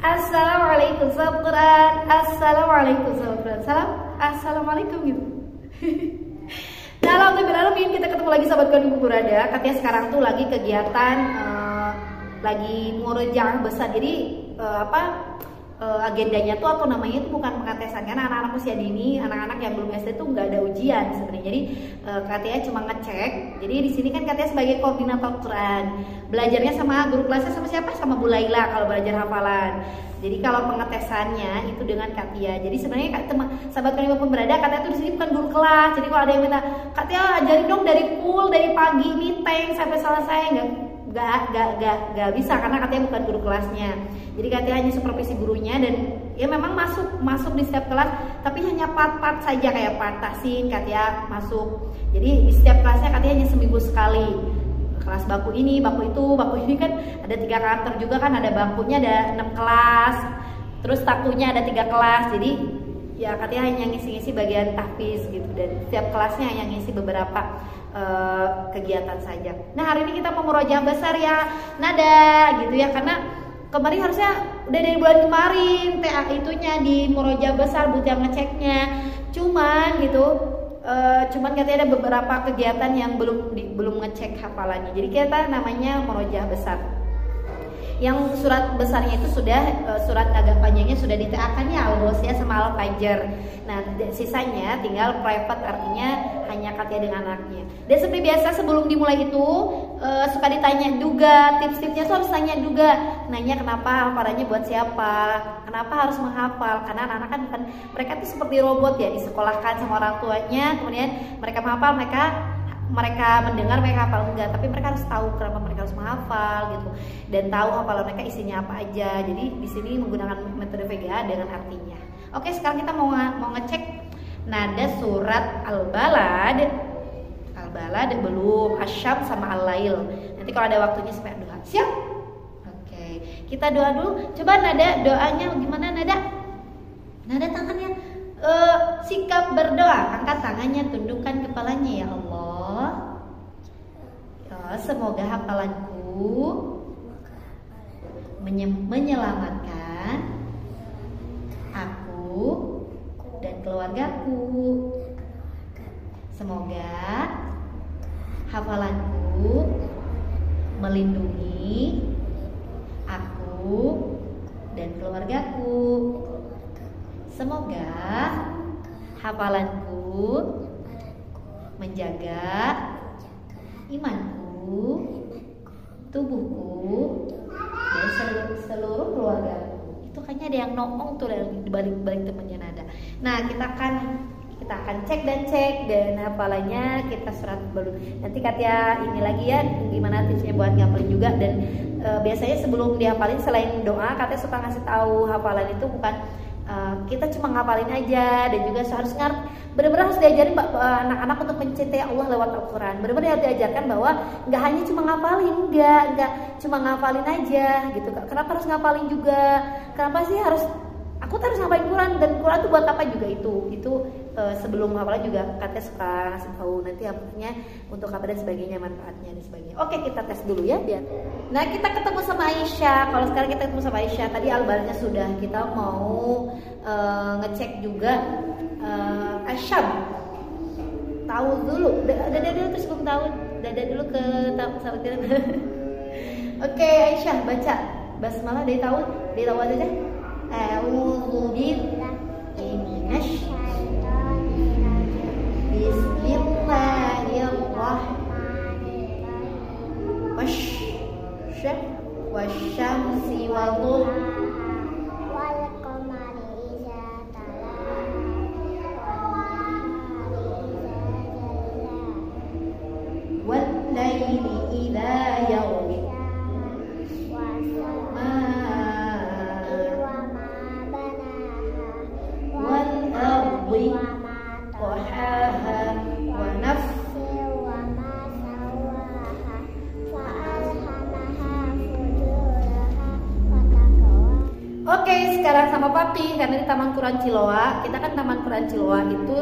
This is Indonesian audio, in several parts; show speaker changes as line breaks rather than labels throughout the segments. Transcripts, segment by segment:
Assalamualaikum sahabat Quran. Assalamualaikum sahabat Quran. Salam. Assalamualaikum gitu. Nah, alhamdulillah kita ketemu lagi sahabat Quran Ibu Burada. Katanya sekarang tuh lagi kegiatan lagi murojaah besar. Jadi agendanya tuh atau namanya itu bukan pengetesan karena anak-anak usia dini, anak-anak yang belum SD tuh nggak ada ujian sebenarnya. Jadi katanya cuma ngecek. Jadi di sini kan katanya sebagai koordinator Quran, belajarnya sama guru kelasnya sama siapa? Sama Bu Laila kalau belajar hafalan. Jadi kalau pengetesannya itu dengan Katia. Jadi sebenarnya sahabat kami pun berada, Katia tuh di sini bukan guru kelas. Jadi kalau ada yang minta, Katia ajarin dong dari full dari pagi ini tank sampai selesai, nggak bisa karena Katia bukan guru kelasnya. Jadi Katia hanya supervisi gurunya dan ya memang masuk di setiap kelas, tapi hanya part-part saja kayak part tahsin Katia masuk. Jadi di setiap kelasnya Katia hanya seminggu sekali. Kelas baku ini kan ada 3 karakter juga kan, ada bakunya ada 6 kelas, terus takunya ada 3 kelas. Jadi ya Katia hanya ngisi-ngisi bagian tahfiz gitu, dan setiap kelasnya hanya ngisi beberapa kegiatan saja. Nah, hari ini kita mau murojaah besar ya Nada gitu ya, karena kemarin harusnya udah dari bulan kemarin TA itunya di murojaah besar buat yang ngeceknya, cuman katanya ada beberapa kegiatan yang belum ngecek hafalannya. Jadi kita namanya murojaah besar. Yang surat besarnya itu sudah surat agak panjangnya sudah diteakan ya Al-Ghoshiyah sama Al-Fajr. Nah, sisanya tinggal private, artinya hanya Katia dengan anaknya. Dan seperti biasa sebelum dimulai itu suka ditanya juga, tips-tipsnya tuh harus tanya juga. Nanya kenapa hafalannya buat siapa, kenapa harus menghafal, karena anak-anak kan bukan, mereka tuh seperti robot ya, disekolahkan sama orang tuanya, kemudian mereka menghafal, mereka mendengar, mereka hafal enggak, tapi mereka harus tahu kenapa mereka harus menghafal gitu, dan tahu hafalan mereka isinya apa aja. Jadi di sini menggunakan metode VGA dengan artinya. Oke, sekarang kita mau ngecek nada surat Al-Balad belum, Asyam sama Al-Lail. Nanti kalau ada waktunya supaya doa. Siap? Oke, kita doa dulu. Coba Nada doanya gimana Nada? Nada tangannya sikap berdoa, angkat tangannya, tundukkan kepalanya. Ya Allah, semoga hafalanku menyelamatkan aku dan keluargaku. Semoga hafalanku melindungi aku dan keluargaku. Semoga hafalanku menjaga imanku, tubuhku, dan seluruh keluargaku. Itu kayaknya ada yang nongong tuh di balik temennya Nada. Nah, kita akan cek dan hafalannya kita surat baru. Nanti Katia ini lagi ya gimana tipsnya buat ngapalin juga. Dan biasanya sebelum dihafalin selain doa, Katia suka ngasih tahu hafalan itu bukan kita cuma ngapalin aja, dan juga harus benar-benar harus diajarin anak-anak untuk mencintai Allah lewat Al-Quran. Benar-benar harus diajarkan bahwa nggak hanya cuma ngapalin, nggak cuma ngapalin aja gitu. Kenapa harus ngapalin juga? Kenapa sih aku harus ngapalin Quran, dan Quran itu buat apa juga itu sebelum hafalan juga Katanya suka ngasih tahu nanti hafalnya untuk apa dan sebagainya, manfaatnya dan sebagainya. Oke, kita tes dulu ya biar. Nah, kita ketemu sama Aisyah. Kalau sekarang kita ketemu sama Aisyah, tadi Al-Baladnya sudah, kita mau ngecek juga Asyam. Tahu dulu, dada dulu terus belum tahu, dada dulu ke sahabat kita. Oke, Aisyah baca basmalah dari tahu aja. A'udzu billahi minasy Bismillahirrahmanirrahim. Wasyamsi wadduha wal qamari idza talaha wal laili idza yaghsha Oke, sekarang sama Papi, karena di Taman Quran Ciloa, kita kan Taman Quran Ciloa itu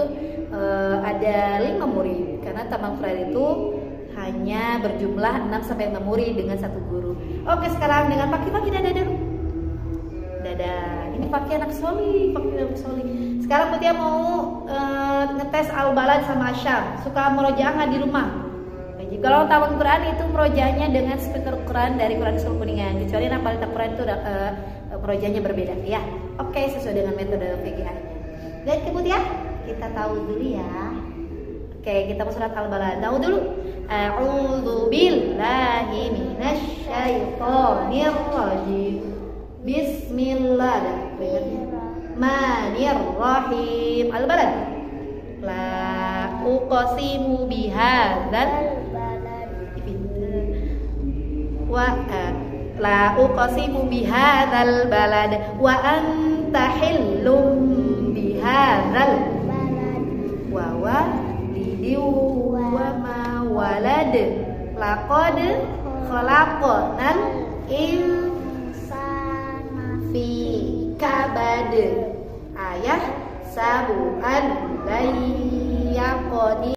ada 5 murid, karena Taman Quran itu hanya berjumlah 6-6 murid dengan 1 guru. Oke, sekarang dengan Papi dada dulu. Dada balada. Ini pakai anak soli, Sekarang Mutia mau ngetes al-balad sama Asyam. Suka murojaah nggak di rumah? Kalau tahun Quran itu murojaahnya dengan speaker Quran dari Quran Sekolah Kuningan. Kecuali Napalita Quran itu murojaahnya berbeda ya. Oke, sesuai dengan metode PGA-nya. Dan kemudian kita tahu dulu ya. Oke, kita mau surat al-balad. Tahu dulu. A'udzu billahi minasy syaithanir rajim. Bismillahirrahmanirrahim. Al-balad. La uqsimu bihadzal la uqsimu bihadzal balad wa anta hillum bihadzal wa walidin wa ma walad laqad khalaqnal insana fi kabad ayah sabu'an layaqoni